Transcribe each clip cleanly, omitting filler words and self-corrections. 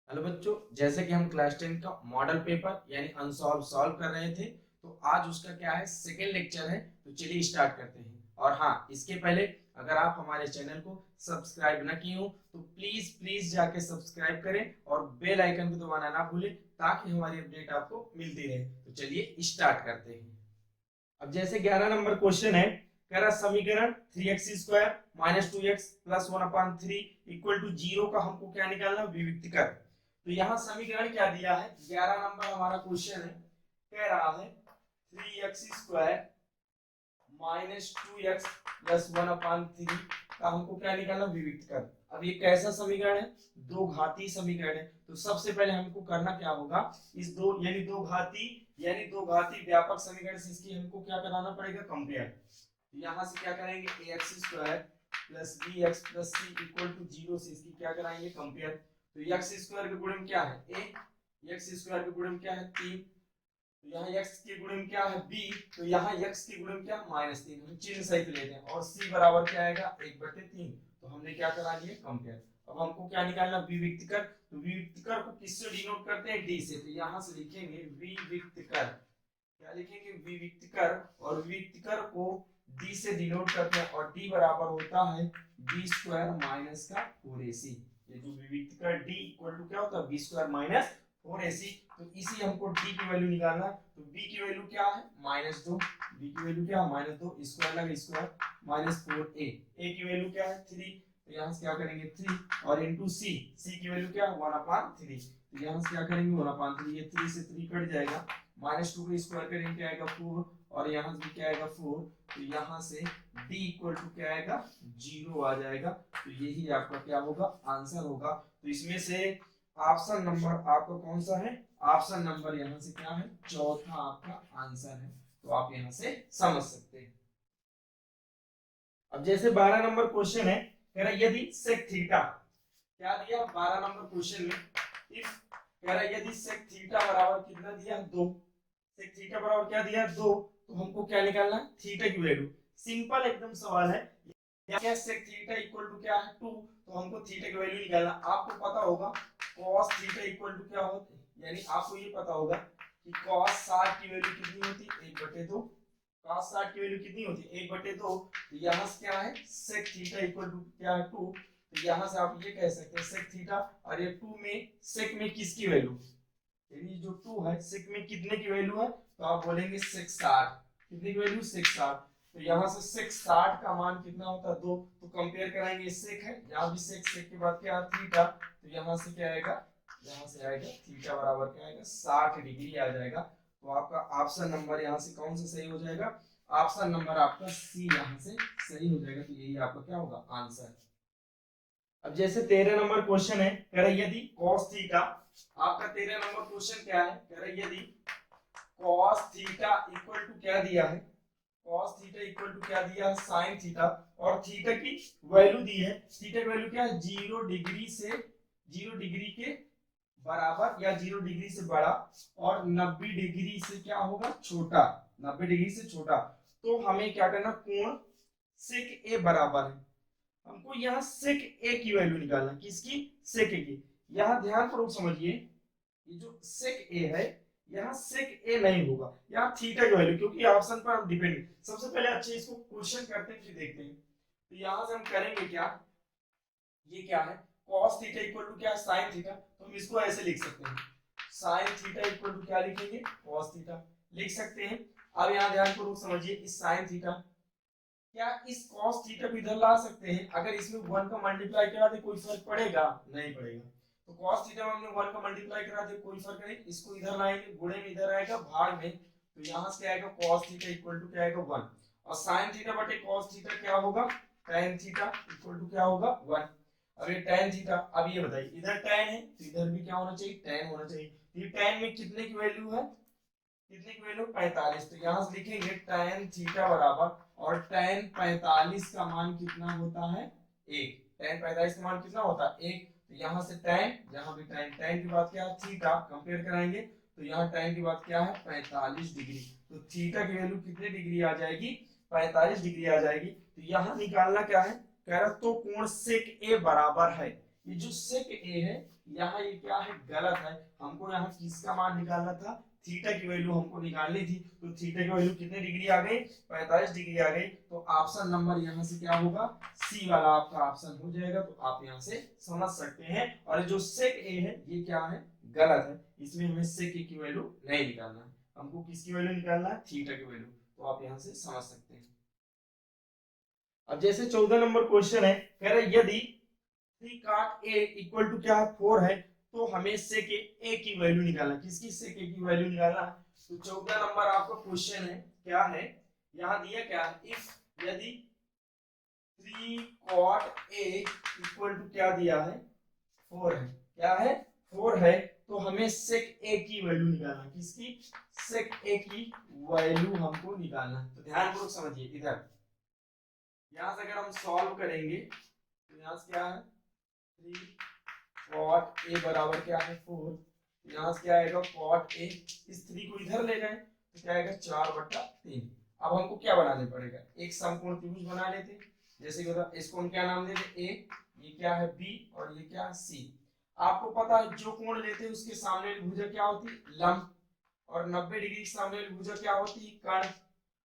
Hello बच्चों, जैसे कि हम क्लास 10 का मॉडल पेपर यानी अनसॉल्व सॉल्व कर रहे थे, तो आज उसका क्या है, सेकेंड लेक्चर है। तो चलिए स्टार्ट करते हैं। और हाँ, इसके पहले अगर आप हमारे चैनल को सब्सक्राइब ना किए हो तो प्लीज प्लीज जाके सब्सक्राइब करें और बेल आइकन को दबाना ना भूलें, ताकि हमारी अपडेट आपको मिलती रहे। तो चलिए स्टार्ट करते हैं। अब जैसे 11 नंबर क्वेश्चन है, कह रहा समीकरण 3x square minus 2x plus 1/3 equal to 0 का हमको क्या निकालना, विविक्तकर। तो यहाँ समीकरण क्या दिया है, 11 नंबर हमारा क्वेश्चन है। कह रहा है 3x square minus 2x plus 1/3 का हमको क्या निकालना, विविक्तकर। अब ये कैसा समीकरण है, दो घाती समीकरण है। तो सबसे पहले हमको करना क्या होगा, इस दो यानी दो घाती व्यापक समीकरण से इसकी हमको क्या कराना पड़ेगा, कंपेयर। तो यहाँ से क्या करेंगे, ax square plus bx plus c equal to 0 से इसकी क्या कराएंगे, कंपेयर। तो x स्क्वायर का गुणन क्या है, a, x स्क्वायर का गुणन क्या है 3, तो यहाँ x के गुणन क्या है b, तो यहाँ x के गुणन क्या -3, हम चिन्ह सहित लेते हैं। और c बराबर क्या आएगा, 1/3। तो हमने क्या करा लिया, कंपेयर। अब हमको क्या निकालना, विविक्तकर। तो विविक्तकर को किससे डिनोट करते हैं, d से। तो यहाँ से लिखेंगे विविक्तकर, क्या लिखेंगे, विविक्तकर। और विविक्तकर को d से डिनोट करते हैं, और d बराबर होता है b स्क्वायर माइनस का 4ac। ये जो विविक्तकर d इक्वल टू क्या होता है, b स्क्वायर माइनस 4ac। तो इसी हमको d की वैल्यू निकालना। तो b की वैल्यू क्या है, -2। b की वैल्यू क्या है, -2, स्क्वायर लगा स्क्वायर -4a। a की वैल्यू क्या है 3, तो यहाँ से क्या करेंगे 3, और इनटू c की वैल्यू क्या है 1/3। तो यहाँ से क्या करेंगे 1/3, ये 3 से 3 कट जाएगा, -2 का स्क्वायर करेंगे क्या आएगा 4, और यहाँ से क्या आएगा 4। तो यहाँ से d इक्वल टू क्या आएगा, 0 आ जाएगा। तो यही आपका क्या होगा, आंसर होगा। तो इसमें से ऑप्शन नंबर आपका कौन सा है, ऑप्शन नंबर यहाँ से क्या है, चौथा आपका आंसर है। तो आप यहाँ से समझ सकते हैं। अब जैसे 12 नंबर क्वेश्चन है, कह रहा यदि सेक थीटा, क्या दिया 12 नंबर क्वेश्चन में, इफ, कह रहा यदि सेक थीटा बराबर कितना दिया 2, सेक थीटा बराबर क्या दिया 2, तो हमको क्या निकालना है, थीटा की वैल्यू। सिंपल एकदम सवाल है। क्या सेक थीटा इक्वल टू क्या है 2, तो हमको थीटा की वैल्यू निकालना। आपको पता होगा cos थीटा इक्वल टू क्या होता है, यानी आपको ये पता होगा कि cos 60 की वैल्यू कितनी होती है, 1/2। cos 60 की वैल्यू कितनी होती है, 1/2। तो यहाँ से क्या है, sec थीटा इक्वल टू क्या है 2। तो यहाँ से आप ये कह सकते हैं sec थीटा, और ये 2 में sec में किसकी वैल्यू, यानी जो 2 है sec में कितने की वैल्यू है, तो आप बोलेंगे sec 60। कितने की वैल्यू, sec 60। तो यहाँ से sec 60 का मान कितना होता है 2। तो कंपेयर कराएंगे, sec है, यहाँ भी sec के बाद क्या है थीटा। तो यहाँ से क्या आएगा, यहाँ से आएगा थीटा बराबर क्या आएगा, 60 डिग्री आ जाएगा। तो आपका ऑप्शन नंबर यहाँ से कौन सा सही हो जाएगा, ऑप्शन नंबर आपका सी यहाँ से सही हो जाएगा। तो यही आपका क्या होगा, आंसर। अब जैसे 13 नंबर क्वेश्चन है, कह रहा यदि cos थीटा, आपका 13 नंबर क्वेश्चन क्या है, कह रहा यदि cos थीटा इक्वल टू क्या दिया है, cos थीटा इक्वल टू क्या दिया है, sin थीटा। और थीटा की वैल्यू दी है, थीटा की वैल्यू क्या है, 0 डिग्री से 0 डिग्री के बराबर या 0 डिग्री से बड़ा, और 90 डिग्री से क्या होगा, छोटा। 90 डिग्री से छोटा। तो हमें क्या करना, कोण सेक ए बराबर है, हमको यहाँ सेक ए की वैल्यू निकालना, किसकी, सेक ए की। यहाँ ध्यान पूर्वक समझिए, ये जो सेक ए है, यहाँ सेक ए नहीं होगा, यहाँ थीटा की वैल्यू, क्योंकि ऑप्शन पर हम डिपेंड। सबसे पहले अच्छे इसको क्वेश्चन करते हैं फिर देखते हैं। तो यहाँ से हम करेंगे क्या, ये क्या है, cos थीटा इक्वल टू क्या है, sin थीटा। तो हम इसको ऐसे लिख सकते हैं, sin थीटा इक्वल टू क्या लिखेंगे, cos थीटा लिख सकते हैं। अब यहाँ ध्यान पूर्वक समझिए, इस sin थीटा, क्या इस cos थीटा को इधर ला सकते हैं, अगर इसमें 1 का मल्टीप्लाई करा दे कोई फर्क पड़ेगा, नहीं पड़ेगा। तो cos थीटा में हमने 1 का मल्टीप्लाई करा दे कोई फर्क नहीं, इसको इधर लाएंगे, गुणे में इधर आएगा, भाग में। तो यहाँ से क्या आएगा, cos थीटा इक्वल टू क्या आएगा 1, और sin थीटा बटे cos थीटा क्या होगा, tan थीटा इक्वल टू क्या होगा 1। अब ये tan थीटा, अब ये बताइए, इधर tan है तो इधर भी क्या होना चाहिए, tan होना चाहिए। ये tan में कितने की वैल्यू है, कितने की वैल्यू 45। तो यहाँ से लिखेंगे tan थीटा बराबर, और tan 45 का मान कितना होता है 1। tan 45 का मान कितना होता है 1। तो यहाँ से tan, यहाँ भी tan की बात क्या है थीटा, कंपेयर कराएंगे। तो यहाँ tan की बात क्या है 45 डिग्री। तो थीटा की वैल्यू कितने डिग्री आ जाएगी, 45 डिग्री आ जाएगी। तो यहाँ निकालना क्या है, कह रहा तो कोण सेक ए बराबर है, ये जो सेक ए है यहाँ ये क्या है, गलत है। हमको यहाँ किसका मान निकालना था, थीटा की वैल्यू हमको निकालनी थी। तो थीटा की वैल्यू कितने डिग्री आ गई, 45 डिग्री आ गई। तो ऑप्शन नंबर यहाँ से क्या होगा, सी वाला आपका ऑप्शन हो जाएगा। तो आप यहाँ से समझ सकते हैं। और जो सेक ए है ये क्या है, गलत है। इसमें हमें सेक ए की वैल्यू नहीं निकालना है, हमको किसकी वैल्यू निकालना है, थीटा की वैल्यू। तो आप यहाँ से समझ सकते हैं। अब जैसे 14 नंबर क्वेश्चन है, कह रहे यदि 3 cot a इक्वल टू क्या है, 4 है, तो हमें सेक ए की वैल्यू निकालना, किसकी, सेक ए की वैल्यू निकालना है। तो 14 नंबर आपका क्वेश्चन है, क्या है, यहाँ दिया क्या है, इफ यदि 3 cot a इक्वल टू क्या दिया है, 4 है, क्या है, 4 है, तो हमें सेक ए की वैल्यू निकालना, किसकी, सेक ए की वैल्यू हमको निकालना। तो ध्यानपूर्वक समझिए, इधर यहां से अगर हम सॉल्व करेंगे तो यहां से क्या है, 3 cot a बराबर क्या है, 4। यहाँ से क्या आएगा, cot a, इस 3 को इधर ले गए तो क्या आएगा, 4/3। अब हमको क्या बनाने पड़ेगा, एक समकोण त्रिभुज बना लेते। जैसे कि बता, इसको हम क्या नाम देते, ए, ये क्या है बी, और ये क्या है सी। आपको पता है जो कोण लेते हैं उसके सामने वाली भुजा क्या होती है, लंब, और 90 डिग्री के सामने वाली भुजा क्या होती है, कर्ण,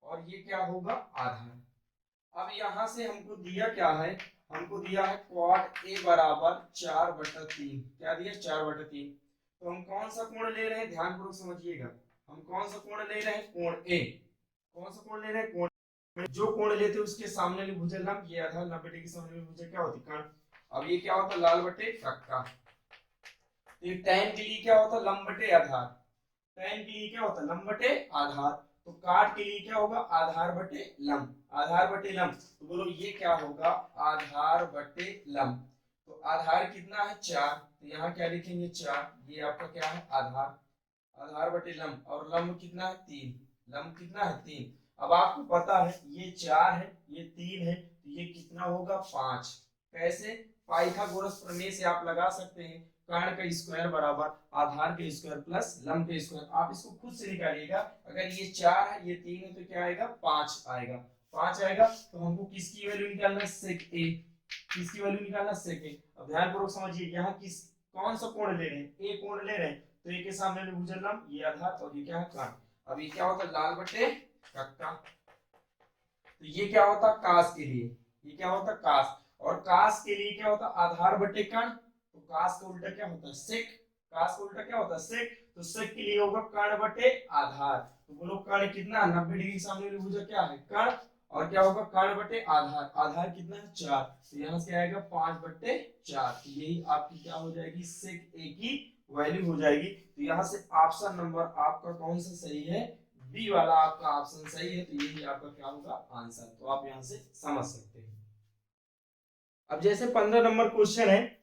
और ये क्या होगा, आधार। अब यहाँ से हमको दिया क्या है, हमको दिया है cot a बराबर 4/3। क्या दिया, 4/3। तो हम कौन सा कोण ले रहे हैं, ध्यानपूर्वक समझिएगा, हम कौन सा कोण ले रहे हैं, कोण ए। कौन सा कोण ले रहे हैं, कोण, जो कोण लेते हैं उसके सामने वाली भुजा लंब, ये आधार, 90 डिग्री के सामने वाली भुजा क्या होती, कर्ण। अब ये क्या होता है, लाल बटे कक्का। तो tan के लिए क्या होता है, लंब बटे आधार। tan के लिए क्या होता है, लंब बटे आधार। तो काट के लिए क्या होगा, आधार बटे लंब, आधार बटे लंब। तो बोलो ये क्या होगा, आधार बटे लंब। तो आधार कितना है, 4, तो यहाँ क्या लिखेंगे, 4। ये आपका क्या है, आधार, आधार बटे लंब। और लंब कितना है, 3, लंब कितना है, 3। अब आपको पता है ये 4 है, ये 3 है, तो ये कितना होगा, 5। कैसे, पाइथागोरस प्रमेय से आप लगा सकते हैं, कर्ण का स्क्वायर बराबर आधार के स्क्वायर प्लस लंब के स्क्वायर। आप इसको खुद से निकालिएगा, अगर ये 4 है, ये 3 है, तो क्या आएगा, 5 आएगा, 5 आएगा। तो हमको किसकी वैल्यू निकालना है, सेक ए, किसकी वैल्यू निकालना, सेक ए। अब ध्यानपूर्वक समझिए, यहाँ किस, कौन सा कोण ले रहे हैं, ए कोण ले रहे हैं, तो ए के सामने वाली भुजा लंब, ये आधार, और ये क्या है, कर्ण। अब ये क्या होता है, लाल बटे कक्का। तो ये क्या होता है, कास के लिए, ये क्या होता है, कास। और कास के लिए क्या होता है, आधार बटे कर्ण। तो कास का उल्टा क्या होता है, सेक, कास का उल्टा क्या होता है, सेक। तो सेक के लिए होगा कर्ण बटे आधार। तो बोलो कर्ण कितना, 90 डिग्री के सामने वाली भुजा क्या है, कर्ण, और क्या होगा, कर्ण बटे आधार, आधार कितना है, 4। तो यहाँ से आएगा 5/4। तो यही आपकी क्या हो जाएगी, सेक ए की वैल्यू हो जाएगी। तो यहाँ से ऑप्शन नंबर आपका कौन सा सही है, बी वाला आपका ऑप्शन सही है। तो यही आपका क्या होगा, आंसर। तो आप यहाँ से समझ सकते हैं। अब जैसे 15 नंबर क्वेश्चन है,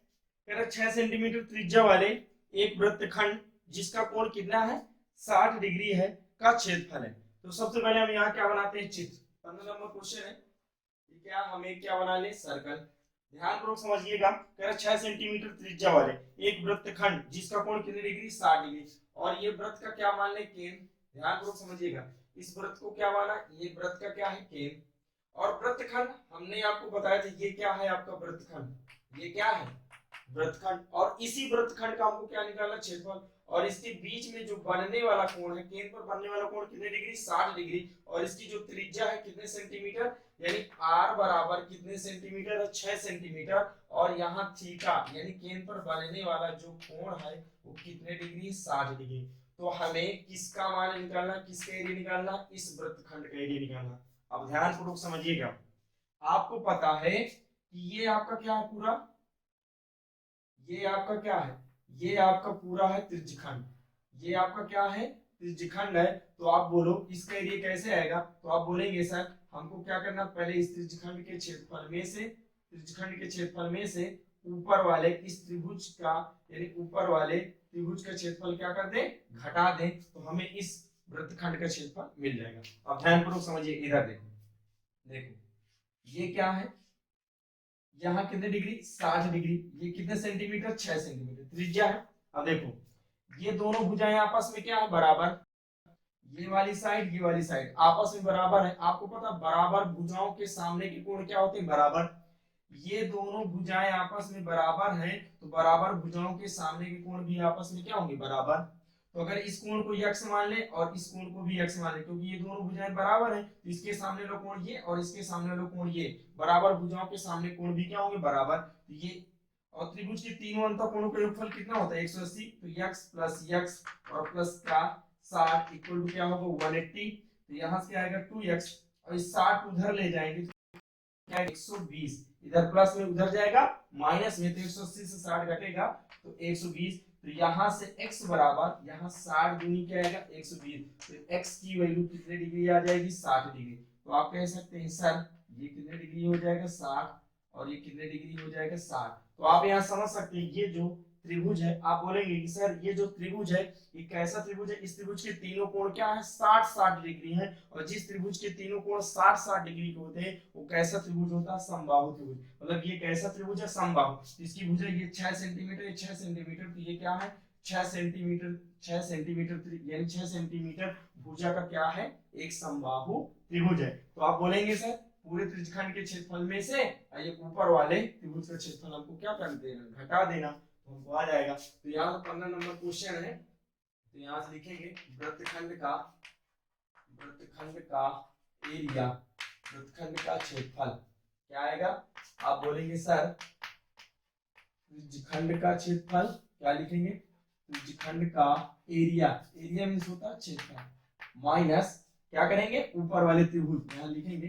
6 सेंटीमीटर त्रिज्या वाले एक वृत्तखंड जिसका कोण कितना है, 60 डिग्री है, का क्षेत्रफल है। तो सबसे पहले हम यहाँ क्या बनाते हैं, चित्र। 15 नंबर क्वेश्चन है, क्या हमें क्या बना ले, सर्कल। ध्यानपूर्वक समझिएगा, 6 सेंटीमीटर त्रिज्या वाले एक वृत्तखंड जिसका कोण कितनी डिग्री, 60 डिग्री, और ये वृत्त का क्या मान ले, केंद्र। ध्यानपूर्वक समझिएगा, इस वृत्त को क्या माना, ये वृत्त का क्या है, केंद्र। और वृत्तखंड हमने आपको बताया था, ये क्या है आपका वृत्तखंड, ये क्या है, वृत्तखंड। और इसी वृत्तखंड का हमको क्या निकालना, क्षेत्रफल। और इसके बीच में जो बनने वाला कोण है, केंद्र पर बनने वाला कोण कितने डिग्री, 60 डिग्री। और इसकी जो त्रिज्या है कितने सेंटीमीटर, यानी r बराबर कितने सेंटीमीटर है, 6 सेंटीमीटर। और यहाँ थीटा यानी केंद्र पर बनने वाला जो कोण है वो कितने डिग्री, 60 डिग्री। तो हमें किसका मान निकालना, किसका एरिया निकालना, इस वृत्तखंड का एरिया निकालना। अब ध्यानपूर्वक समझिएगा, आपको पता है कि ये आपका क्या है पूरा, ये आपका क्या है, ये आपका पूरा है त्रिज्यखंड, ये आपका क्या है, त्रिज्यखंड है। तो आप बोलो इसका एरिया कैसे आएगा, तो आप बोलेंगे सर हमको क्या करना, पहले इस त्रिज्यखंड के क्षेत्रफल में से, त्रिज्यखंड के क्षेत्रफल में से ऊपर वाले इस त्रिभुज का, यानी ऊपर वाले त्रिभुज का क्षेत्रफल क्या कर दे, घटा दें, तो हमें इस वृत्तखंड का क्षेत्रफल मिल जाएगा। अब ध्यानपूर्वक समझिए, इधर देखो, देखो ये क्या है, यहाँ कितने डिग्री, 60 डिग्री, ये कितने सेंटीमीटर, 6 सेंटीमीटर त्रिज्या है। अब देखो ये दोनों भुजाएं आपस में क्या है, बराबर, ये वाली साइड, ये वाली साइड आपस में बराबर है। आपको पता बराबर भुजाओं के सामने के कोण क्या होते हैं, बराबर। ये दोनों भुजाएं आपस में बराबर हैं, तो बराबर भुजाओं के सामने के कोण भी आपस में क्या होंगे, बराबर। तो अगर इस कोण को x मान ले और इस कोण को भी x मान ले, क्योंकि ये दोनों भुजाएं बराबर हैं, तो इसके सामने वाला कोण ये और इसके सामने वाला कोण ये, बराबर भुजाओं के सामने कोण भी क्या होंगे, बराबर। तो ये और त्रिभुज के तीनों अंतःकोणों का योगफल कितना होता है, 180। तो x प्लस x और प्लस का 60 इक्वल टू क्या होगा, 180। तो यहाँ से क्या आएगा 2x, और इस 60 उधर ले जाएंगे तो क्या 120, इधर प्लस में उधर जाएगा माइनस में, तो 180 से 60 घटेगा तो 120। तो यहाँ से x बराबर, यहाँ 60 दूनी क्या आएगा 120, तो x की वैल्यू कितने डिग्री आ जाएगी, 60 डिग्री। तो आप कह सकते हैं सर ये कितने डिग्री हो जाएगा, 60, और ये कितने डिग्री हो जाएगा, 60। तो आप यहाँ समझ सकते हैं ये जो त्रिभुज है, आप बोलेंगे कि सर ये जो त्रिभुज है ये कैसा त्रिभुज है, इस त्रिभुज के तीनों कोण क्या है, 60-60 डिग्री है। और जिस त्रिभुज के तीनों कोण 60-60 डिग्री के होते हैं वो कैसा त्रिभुज होता है, समबाहु त्रिभुज। मतलब ये कैसा त्रिभुज है, समबाहु। तो इसकी भुजा ये 6 सेंटीमीटर, ये 6 सेंटीमीटर, तो ये क्या है 6 सेंटीमीटर, 6 सेंटीमीटर यानी 6 सेंटीमीटर भुजा का क्या है, एक समबाहु त्रिभुज है। तो आप बोलेंगे सर पूरे त्रिज्यखंड के क्षेत्रफल में से ये ऊपर वाले त्रिभुज का क्षेत्रफल हमको क्या कर देना, घटा देना, तो हमको आ जाएगा। तो यहाँ 15 नंबर क्वेश्चन है, तो यहाँ से लिखेंगे वृत्तखंड का एरिया, वृत्तखंड का क्षेत्रफल क्या आएगा। आप बोलेंगे सर त्रिज्यखंड का क्षेत्रफल क्या लिखेंगे, त्रिज्यखंड का एरिया, एरिया मींस होता है क्षेत्रफल, माइनस क्या करेंगे ऊपर वाले त्रिभुज, यहाँ लिखेंगे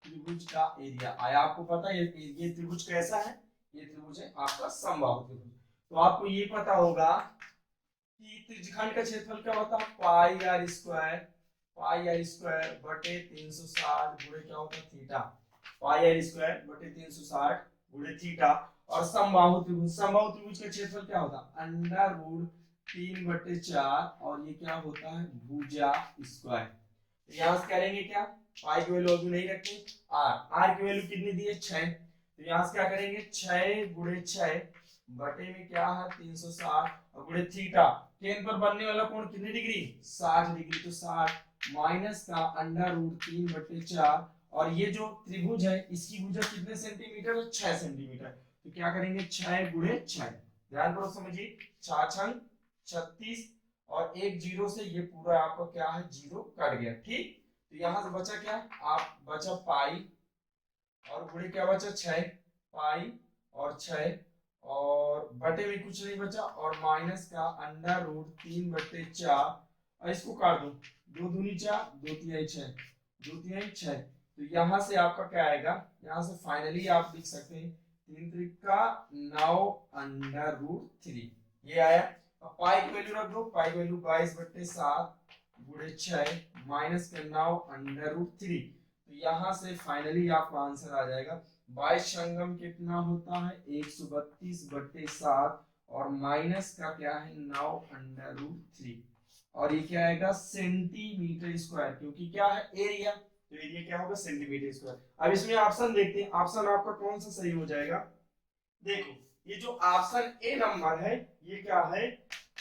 त्रिभुज का एरिया। आया आपको पता है ये त्रिभुज कैसा है, ये त्रिभुज है आपका समबाहु त्रिभुज। तो आपको ये पता होगा कि त्रिज्यखंड का क्षेत्रफल क्या होता है, पाई आर स्क्वायर बटे 360 गुणे क्या होता है थीटा, पाई आर स्क्वायर बटे 360 गुणे थीटा। और समबाहु त्रिभुज का क्षेत्रफल क्या होता है, अंडर रूट 3/4, और ये क्या होता है भुजा स्क्वायर। तो यहाँ से करेंगे क्या, पाई की वैल्यू अभी नहीं रखें, आर की वैल्यू कितनी दी है 6। तो यहाँ से क्या करेंगे 6 गुणे 6 बटे में क्या है 360 और गुणे थीटा, केंद्र पर बनने वाला कोण कितनी डिग्री 60 डिग्री। तो 60 माइनस का अंडर रूट 3/4, और ये जो त्रिभुज है इसकी भुजा कितने सेंटीमीटर है, 6 सेंटीमीटर। तो क्या करेंगे 6 गुणे 6, ध्यान करो समझिए, 6 36, और एक जीरो से ये पूरा आपका क्या है जीरो कट गया, ठीक। तो यहां से बचा क्या, आप बचा पाई और गुणे क्या बचा 6, पाई और 6 और बटे में कुछ नहीं बचा, और माइनस का अंडर रूट 3/4, और इसको काट दो, 2 दूनी 4, 2 तिहाई 6, 2 तिहाई 6। तो यहां से आपका क्या आएगा, यहां से फाइनली आप लिख सकते हैं 3 त्रिका 9 अंडर रूट 3, ये आया। अब पाई की वैल्यू रख दो, पाई की वैल्यू 22/7 गुणे 6 माइनस का 9 अंडर रूट 3। तो यहाँ से फाइनली आपका आंसर आ जाएगा 22 संगम कितना होता है 132/7, और माइनस का क्या है 9 अंडर रूट 3, और ये क्या आएगा सेंटीमीटर स्क्वायर, क्योंकि क्या है एरिया, तो एरिया क्या होगा सेंटीमीटर स्क्वायर। अब इसमें ऑप्शन देखते हैं, ऑप्शन आपका कौन सा सही हो जाएगा। देखो ये जो ऑप्शन ए नंबर है ये क्या है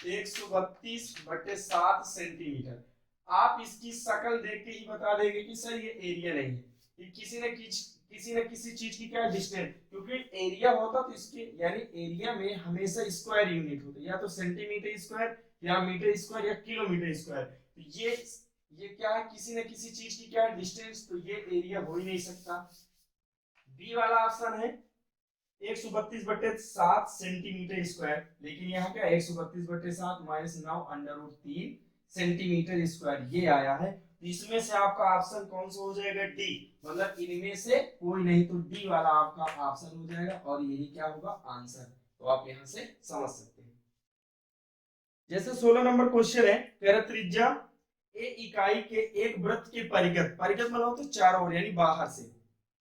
132/7 सेंटीमीटर। आप इसकी शक्ल देख के ही बता देंगे कि सर ये एरिया नहीं है, ये किसी न किसी चीज की क्या डिस्टेंस, क्योंकि एरिया होता तो इसके यानी एरिया में हमेशा स्क्वायर यूनिट होता है, या तो सेंटीमीटर स्क्वायर या मीटर स्क्वायर या किलोमीटर स्क्वायर। तो ये क्या है किसी न किसी चीज की क्या डिस्टेंस, तो ये एरिया हो ही नहीं सकता। बी वाला ऑप्शन है 132/7 सेंटीमीटर स्क्वायर, लेकिन यहाँ क्या 132/7 minus 9 under root 3 centimetre square ये आया है। तो इसमें से आपका ऑप्शन कौन सा हो जाएगा, डी, मतलब इनमें से कोई नहीं, तो डी वाला आपका ऑप्शन हो जाएगा, और यही क्या होगा आंसर। तो आप यहाँ से समझ सकते हैं। जैसे 16 नंबर क्वेश्चन है, कह रहा त्रिज्या ए इकाई के एक वृत्त के परिगत, परिगत मतलब तो चारों ओर यानी बाहर से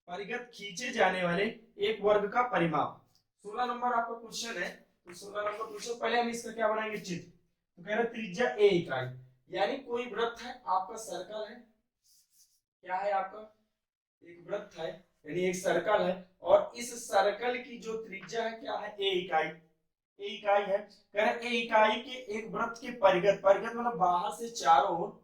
परिगत खींचे जाने वाले एक वर्ग का परिमाप। 16 नंबर आपका क्वेश्चन है, तो 16 नंबर क्वेश्चन पहले हम इसका क्या बनाएंगे चित्र। तो कह रहे त्रिज्या ए इकाई, यानी कोई वृत्त है आपका, सर्कल है, क्या है आपका एक वृत्त है यानी एक सर्कल है, और इस सर्कल की जो त्रिज्या है क्या है ए इकाई, ए इकाई है। कह रहे ए इकाई के एक वृत्त के परिगत, परिगत मतलब बाहर से चारों ओर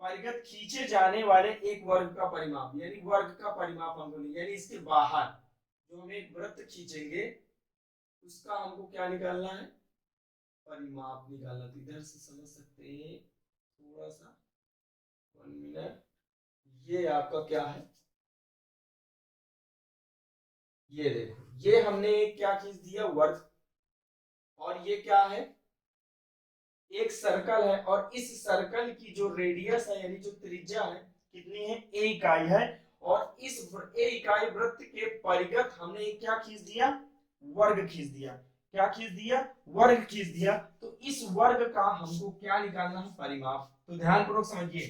परिगत खींचे जाने वाले एक वर्ग का परिमाप, यानी वर्ग का परिमाप हम बोलेंगे, यानी इसके बाहर जो हम एक वृत्त खींचेंगे उसका हमको क्या निकालना है, परिमाप निकालना। तो इधर से समझ सकते हैं थोड़ा सा, 1 मिनट। ये आपका क्या है, ये देखो, ये हमने क्या खींच दिया, वर्ग। और ये क्या है, एक सर्कल है, और इस सर्कल की जो रेडियस है यानी जो त्रिज्या है कितनी है, a इकाई है। और इस a इकाई वृत्त के परिगत हमने क्या खींच दिया, वर्ग खींच दिया। क्या खींच दिया, वर्ग खींच दिया। तो इस वर्ग का हमको क्या निकालना है, परिमाप। तो ध्यानपूर्वक समझिए,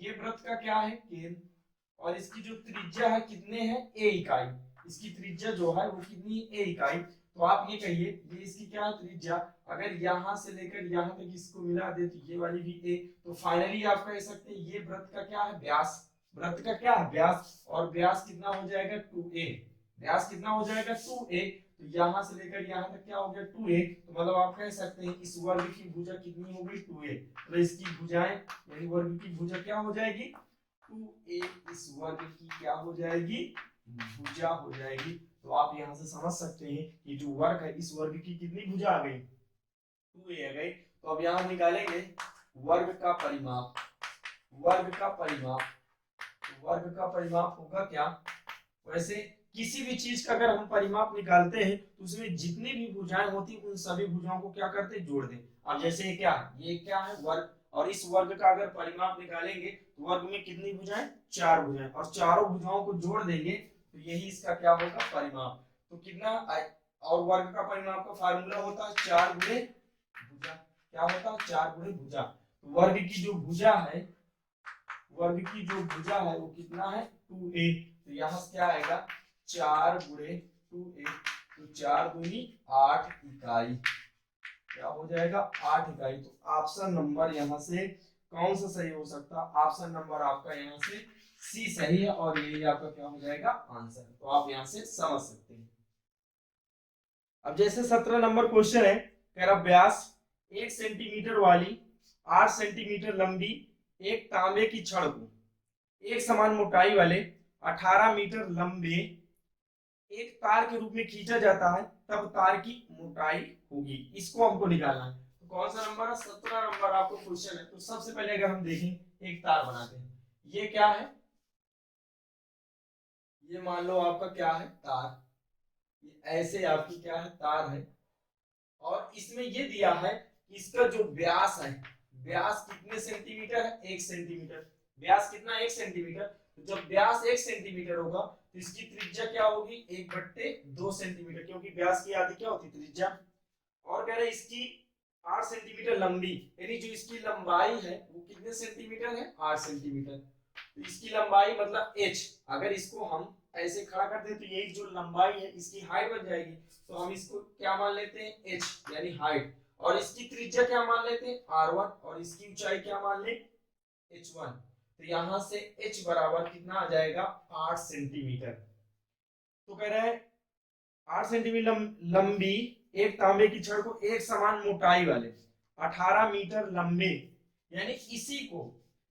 ये वृत्त का क्या है, केंद्र, और इसकी जो त्रिज्या है कितने है, a इकाई। इसकी त्रिज्या जो है वो कितनी है, a इकाई। तो आप ये कहिए, ये इसकी क्या त्रिज्या, अगर यहां से लेकर यहां तक इसको मिला दे तो ये वाली भी a। तो फाइनली आप कह सकते हैं ये वृत्त का क्या है, व्यास। वृत्त का क्या है, व्यास। और व्यास कितना हो जाएगा, 2a। व्यास कितना हो जाएगा, 2a। तो यहां से लेकर यहां तक क्या हो गया, 2a। तो मतलब आप कह सकते हैं इस वर्ग की भुजा कितनी होगी, 2a। तो इसकी भुजाएं यानी वर्ग की भुजा क्या हो जाएगी, 2a। इस वर्ग की क्या हो जाएगी, भुजा हो जाएगी। तो आप यहां से समझ सकते हैं कि जो वर्ग है इस वर्ग की कितनी भुजा आ गई, 2a आ गई। तो अब यहां निकालेंगे वर्ग का परिमाप। वर्ग का परिमाप, वर्ग का परिमाप होगा क्या, वैसे किसी भी चीज का अगर हम परिमाप निकालते हैं तो उसमें जितनी भी भुजाएं होती उन सभी भुजाओं को क्या करते हैं, जोड़ दें। अब जैसे ये क्या है, वर्ग। और इस वर्ग का अगर परिमाप निकालेंगे तो वर्ग में कितनी भुजाएं, 4 भुजाएं, और चारों भुजाओं को जोड़ देंगे तो यही इसका क्या होगा, परिमाप। तो कितना और वर्ग का परिमाप का फार्मूला होता है 4 गुणे भुजा। क्या होता है, 4 गुणे भुजा। तो वर्ग की जो भुजा है, वर्ग की जो भुजा है वो कितना है, 2a। तो यहाँ से क्या आएगा, 4 गुणे 2a। तो 4 दूनी 8 इकाई, क्या हो जाएगा, 8 इकाई। तो ऑप्शन नंबर यहाँ से कौन सा सही हो सकता है, ऑप्शन नंबर आपका यहाँ से सी सही है, और यही आपका क्या हो जाएगा, आंसर। तो आप यहाँ से समझ सकते हैं। अब जैसे 17 नंबर क्वेश्चन है, कह रहा व्यास 1 सेंटीमीटर वाली 8 सेंटीमीटर लंबी एक तांबे की छड़ को एक समान मोटाई वाले 18 मीटर लंबे एक तार के रूप में खींचा जाता है, तब तार की मोटाई होगी। इसको हमको निकालना है। तो कौन सा नंबर है, 17 नंबर आपको क्वेश्चन है। तो सबसे पहले अगर हम देखें, एक तार बनाते हैं। ये क्या है, ये मान लो आपका क्या है, तार। ये ऐसे आपकी क्या है, तार है। और इसमें ये दिया है कि इसका जो व्यास है, व्यास कितने सेंटीमीटर है, 1 सेंटीमीटर। व्यास कितना, 1 सेंटीमीटर। तो जब व्यास 1 सेंटीमीटर होगा तो इसकी त्रिज्या क्या होगी, 1/2 सेंटीमीटर, क्योंकि व्यास की आधी क्या होती है, त्रिज्या। और कह रहे इसकी 8 सेंटीमीटर लंबी, यानी जो इसकी लंबाई है वो कितने सेंटीमीटर है, 8 सेंटीमीटर। तो इसकी लंबाई मतलब h, अगर इसको हम ऐसे खड़ा कर दे तो यही जो लंबाई है इसकी हाइट बन जाएगी। तो हम इसको क्या मान लेते हैं, h यानी हाइट। और इसकी त्रिज्या क्या मान लेते हैं, r1, और इसकी ऊंचाई क्या मान ले, h1। तो यहां से h बराबर कितना आ जाएगा, 8 सेंटीमीटर। तो कह रहे हैं 8 सेंटीमीटर लंबी एक तांबे की छड़ को एक समान मोटाई वाले 18 मीटर लंबे, यानी इसी को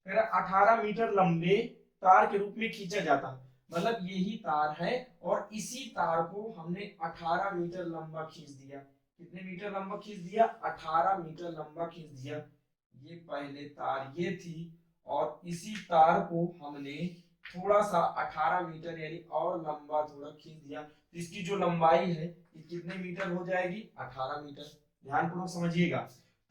18 मीटर लंबे तार के रूप में खींचा जाता है। मतलब यही तार है और इसी तार को हमने 18 मीटर लंबा खींच दिया। कितने मीटर लंबा खींच दिया, 18 मीटर लंबा खींच दिया। ये पहले तार ये थी, और इसी तार को हमने थोड़ा सा 18 मीटर यानी और लंबा थोड़ा खींच दिया। तो इसकी जो लंबाई है ये कितने मीटर हो जाएगी, 18 मीटर। ध्यानपूर्वक समझिएगा।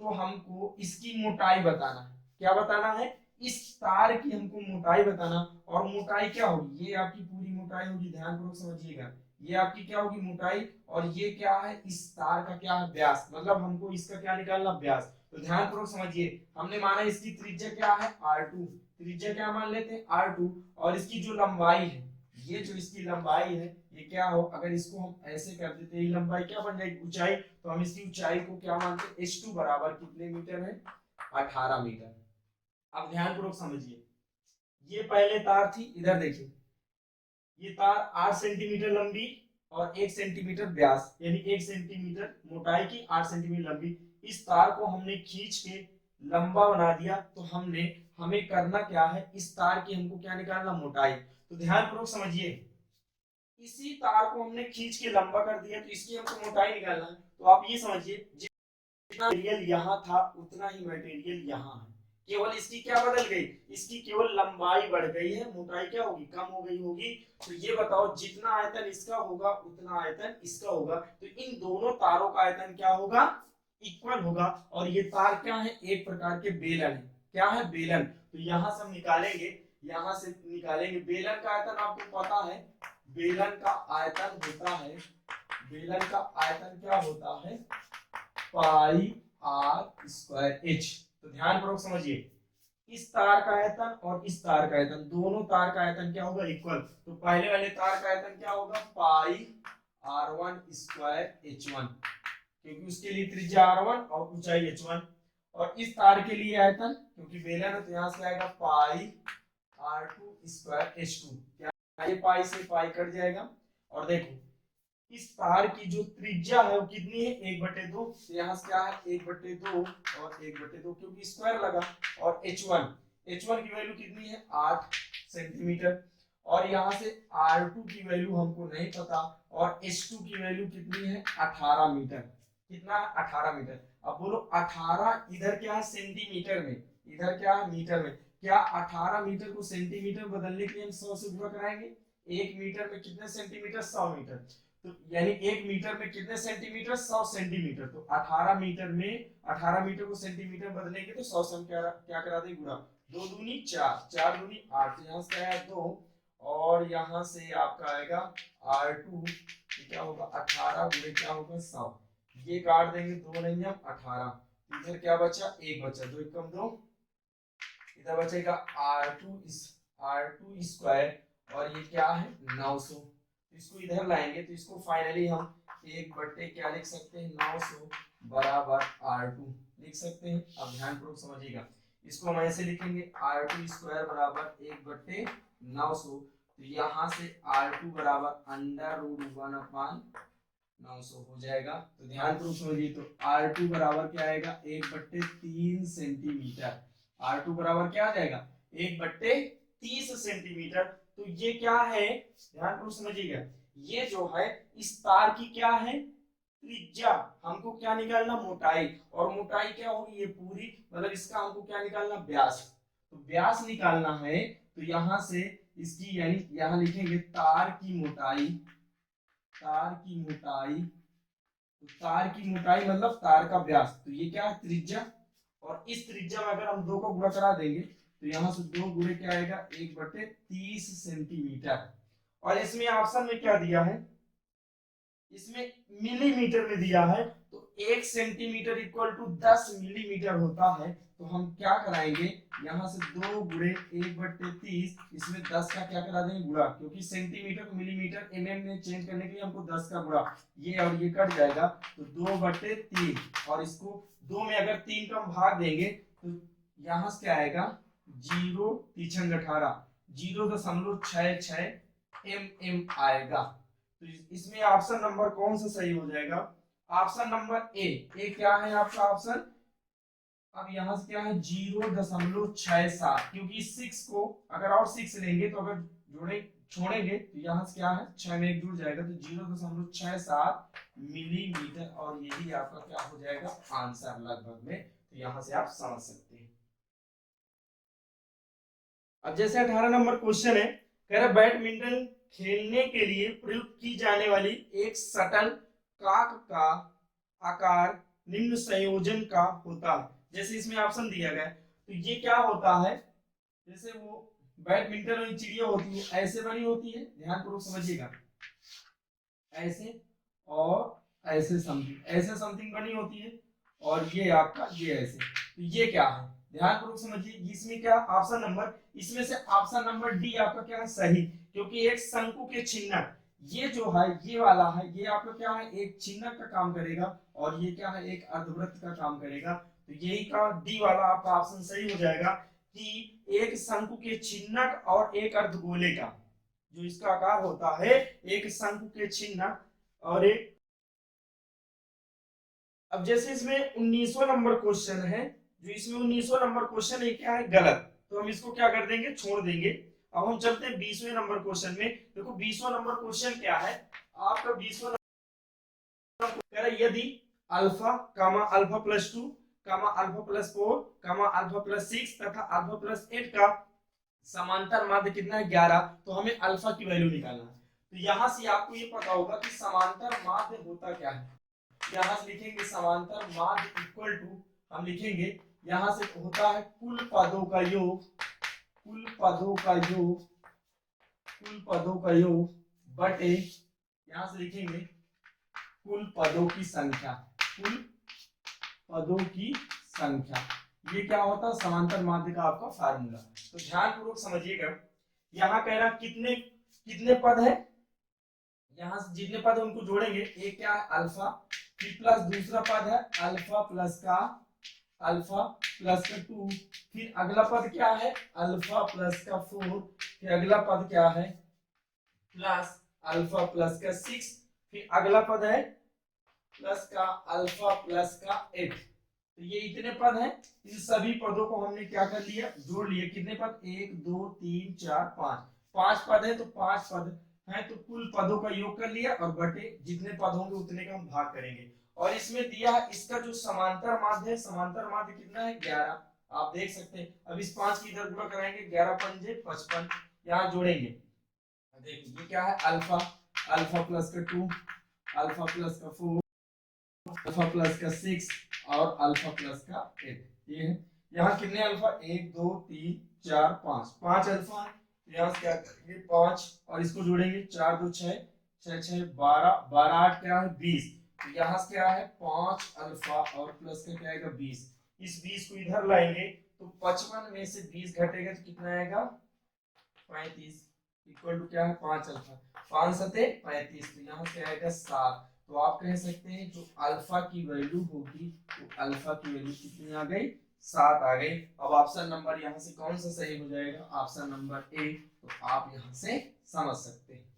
तो हमको इसकी मोटाई बताना है। क्या बताना है, इस तार की हमको मोटाई बताना। और मोटाई क्या होगी, ये आपकी पूरी मोटाई होगी। ध्यानपूर्वक समझिएगा, ये आपकी क्या होगी, मोटाई। और ये क्या है, इस तार का क्या है, व्यास। मतलब हमको इसका क्या निकालना, व्यास। तो ध्यानपूर्वक समझिए, हमने माना इसकी त्रिज्या क्या है, r2। त्रिज्या क्या मान लेते हैं, r2। और इसकी जो लंबाई है, ये जो इसकी लंबाई है ये क्या हो, अगर इसको हम ऐसे कर देते हैं, ये लंबाई क्या बन जाएगी, ऊंचाई। तो हम इसकी ऊंचाई को क्या मानते हैं, h2 बराबर कितने मीटर है, 18 मीटर। अब ध्यानपूर्वक समझिए, ये पहले तार थी, इधर देखिए, ये तार 8 सेंटीमीटर लंबी और 1 सेंटीमीटर व्यास, यानी 1 सेंटीमीटर मोटाई की, 8 सेंटीमीटर लंबी। इस तार को हमने खींच के लंबा बना दिया। तो हमें करना क्या है, इस तार की हमको क्या निकालना, मोटाई। तो ध्यानपूर्वक समझिए, इसी तार को हमने खींच के लंबा कर दिया, तो इसकी हमको मोटाई निकालना है। तो आप ये समझिए, जितना मटेरियल यहाँ था उतना ही मटेरियल यहाँ है, केवल इसकी क्या बदल गई, इसकी केवल लंबाई बढ़ गई है, मोटाई क्या होगी, कम हो गई होगी। तो ये बताओ, जितना आयतन इसका होगा उतना आयतन इसका होगा, तो इन दोनों तारों का आयतन क्या होगा, इक्वल होगा। और ये तार क्या है, एक प्रकार के बेलन है। क्या है, बेलन। तो यहां से हम निकालेंगे, यहां से निकालेंगे बेलन का आयतन, आपको पता है बेलन का आयतन होता है, बेलन का आयतन क्या होता है, पाई आर स्क्वायर एच। तो ध्यान पूर्वक समझिए, इस तार का आयतन और इस तार का आयतन, दोनों तार का आयतन क्या होगा, इक्वल। तो पहले वाले तार का आयतन क्या होगा, पाई r1 स्क्वायर h1, क्योंकि उसके लिए त्रिज्या r1 और ऊंचाई h1। और इस तार के लिए आयतन, क्योंकि बेलन है तो यहां से आएगा पाई r2 स्क्वायर h2। क्या ये पाई से पाई कट जाएगा। और देखो, इस तार की जो त्रिज्या है वो कितनी है, 1/2। तो यहाँ से क्या है, 1/2 और 1/2, क्योंकि स्क्वायर लगा। और h1 की वैल्यू कितनी है, 8 सेंटीमीटर। और यहाँ से r2 की वैल्यू हमको नहीं पता, और h2 की वैल्यू कितनी है, 18 मीटर। कितना, 18 मीटर। अब बोलो 18 इधर क्या है, सेंटीमीटर में, इधर क्या है, मीटर में। क्या 18 मीटर को सेंटीमीटर बदलने के लिए हम 100 से गुणा कराएंगे। 1 मीटर में कितने सेंटीमीटर, 100 मीटर। तो यानी 1 मीटर में कितने सेंटीमीटर, 100 सेंटीमीटर। तो 18 मीटर में 18 मीटर को सेंटीमीटर बदलेंगे तो 100 से हम क्या करा देंगे, गुणा। 2 दूनी 4, 4 दूनी 8, तो यहाँ से आया 2, और यहाँ से आपका आएगा R2, क्या होगा, 18 गुणे क्या होगा, 100। ये काट देंगे, 2 नहीं हम 18, इधर क्या बचा, 1 बचा, 2 1 2, इधर बचेगा R2 स्क्वायर, और ये क्या है, 900। इसको इधर लाएंगे तो इसको फाइनली हम 1/, क्या लिख सकते हैं, 900 बराबर R2 लिख सकते हैं। अब ध्यान पूर्वक समझिएगा, इसको हम ऐसे लिखेंगे, R2 स्क्वायर बराबर 1/900। तो यहाँ से R2 बराबर √1/900 हो जाएगा। तो ध्यान पूर्वक समझिए, तो R2 बराबर क्या आएगा, 1/3 सेंटीमीटर। R2 बराबर क्या आ जाएगा, 1/30 सेंटीमीटर। तो ये क्या है, ध्यान पूर्वक समझिएगा, ये जो है इस तार की क्या है, त्रिज्या। हमको क्या निकालना, मोटाई। और मोटाई क्या होगी, ये पूरी, मतलब इसका हमको क्या निकालना, व्यास। तो व्यास निकालना है, तो यहां से इसकी, यानी यहां लिखेंगे तार की मोटाई, तार की मोटाई। तो तार की मोटाई मतलब तार का व्यास, तो ये क्या है, त्रिज्या। और इस त्रिज्या में अगर हम 2 को गुणा करा देंगे तो यहाँ से 2 गुणे क्या आएगा, 1/30 सेंटीमीटर। और इसमें ऑप्शन में क्या दिया है, इसमें मिलीमीटर में दिया है। तो 1 सेंटीमीटर इक्वल टू 10 मिलीमीटर होता है। तो हम क्या कराएंगे, यहाँ से 2 गुणे 1/30, इसमें 10 का क्या करा देंगे, गुणा, क्योंकि सेंटीमीटर को मिलीमीटर mm में चेंज करने के लिए हमको 10 का गुणा, ये और ये कट जाएगा। तो 2/3, और इसको 2 में अगर 3 का हम भाग देंगे तो यहाँ से क्या आएगा, 0 3 18, 0.66 mm आएगा। तो इसमें ऑप्शन नंबर कौन सा सही हो जाएगा, ऑप्शन नंबर ए क्या है आपका ऑप्शन। अब यहाँ से क्या है, 0.67, क्योंकि 6 को अगर और 6 लेंगे तो अगर छोड़ेंगे तो यहाँ से क्या है, 6 में 1 जुड़ जाएगा, तो 0.67 मिलीमीटर। और यही आपका क्या हो जाएगा, आंसर लगभग में। तो यहाँ से आप समझ सकते हैं। अब जैसे 18 नंबर क्वेश्चन है, कह रहा बैडमिंटन खेलने के लिए प्रयुक्त की जाने वाली एक शटल कॉक का आकार निम्न संयोजन का होता है। जैसे इसमें ऑप्शन दिया गया है, तो ये क्या होता है, जैसे वो बैडमिंटन वाली चिड़िया होती है, ऐसे बनी होती है, ध्यान पूर्वक समझिएगा, ऐसे और ऐसे समथिंग बनी होती है, और ये आपका ये ऐसे। तो ये क्या है, ध्यान पूर्वक समझिए, इसमें क्या ऑप्शन नंबर, इसमें से ऑप्शन नंबर डी आपका क्या है, सही। क्योंकि एक शंकु के चिन्हक, ये जो है ये वाला है, ये आपका क्या है, एक चिन्हक का काम करेगा, और ये क्या है, एक अर्धवृत्त का काम करेगा। तो यही का डी वाला आपका ऑप्शन सही हो जाएगा, कि एक शंकु के चिन्हक और एक अर्धगोले का जो इसका आकार होता है, एक शंकु के चिन्हक और एक। अब जैसे इसमें 19वां नंबर क्वेश्चन है, जो इसमें 19वां नंबर क्वेश्चन है क्या है, गलत। तो हम इसको क्या कर देंगे, छोड़ देंगे। अब हम चलते हैं 20वें नंबर क्वेश्चन में। देखो 20वां नंबर क्वेश्चन क्या है आपका। 20वां कह रहा है यदि अल्फा कामा अल्फा प्लस 2 कामा अल्फा प्लस 4 कामा अल्फा प्लस 6 तथा अल्फा प्लस 8 का समांतर माध्य कितना है 11, तो हमें अल्फा की वैल्यू निकालना है। तो यहाँ से आपको ये पता होगा कि समांतर माध्य होता क्या है। यहाँ से लिखेंगे समांतर माध्य इक्वल टू, हम लिखेंगे यहाँ से होता है कुल पदों का योग, कुल पदों का योग, कुल पदों का योग बटे, यहाँ से लिखेंगे कुल पदों की संख्या, कुल पदों की संख्या। ये क्या होता है समांतर माध्य का आपका फार्मूला। तो ध्यान पूर्वक समझिएगा। यहाँ कह रहा कितने कितने पद है, यहाँ से जितने पद है उनको जोड़ेंगे। एक क्या है अल्फा, फिर प्लस दूसरा पद है अल्फा प्लस का 2, फिर अगला पद क्या है अल्फा प्लस का 4, फिर अगला पद क्या है प्लस अल्फा प्लस का 6, फिर अगला पद है प्लस का अल्फा प्लस का 8। तो ये इतने पद हैं। इन सभी पदों को हमने क्या कर लिया जोड़ लिए। कितने पद 1 2 3 4 5, 5 पद है तो 5 पद है तो कुल पदों का योग कर लिया और बटे जितने पद होंगे उतने का हम भाग करेंगे। और इसमें दिया है इसका जो समांतर माध्य है, समांतर माध्य कितना है 11, आप देख सकते हैं। अब इस 5 की इधर गुणा कराएंगे 11 पंजे 55, यहाँ जोड़ेंगे। देखिए ये क्या है अल्फा, अल्फा प्लस का 2, अल्फा प्लस का 4, अल्फा प्लस का 6 और अल्फा प्लस का 8। ये है यहाँ कितने अल्फा 1 2 3 4 5, 5 अल्फा है। यहाँ क्या करेंगे 5 और इसको जोड़ेंगे 4 2 6 6 6 12 12 8 क्या है 20। तो यहाँ से क्या है 5 अल्फा और प्लस का क्या आएगा 20। इस 20 को इधर लाएंगे तो 55 में से 20 घटेगा तो कितना आएगा 35 इक्वल टू क्या है 5 अल्फा, 5 सते 35। तो यहाँ से आएगा 7। तो आप कह सकते हैं जो अल्फा की वैल्यू होगी तो अल्फा की वैल्यू कितनी आ गई 7 आ गई। अब ऑप्शन नंबर यहाँ से कौन सा सही हो जाएगा, ऑप्शन नंबर ए। तो आप यहाँ से समझ सकते हैं।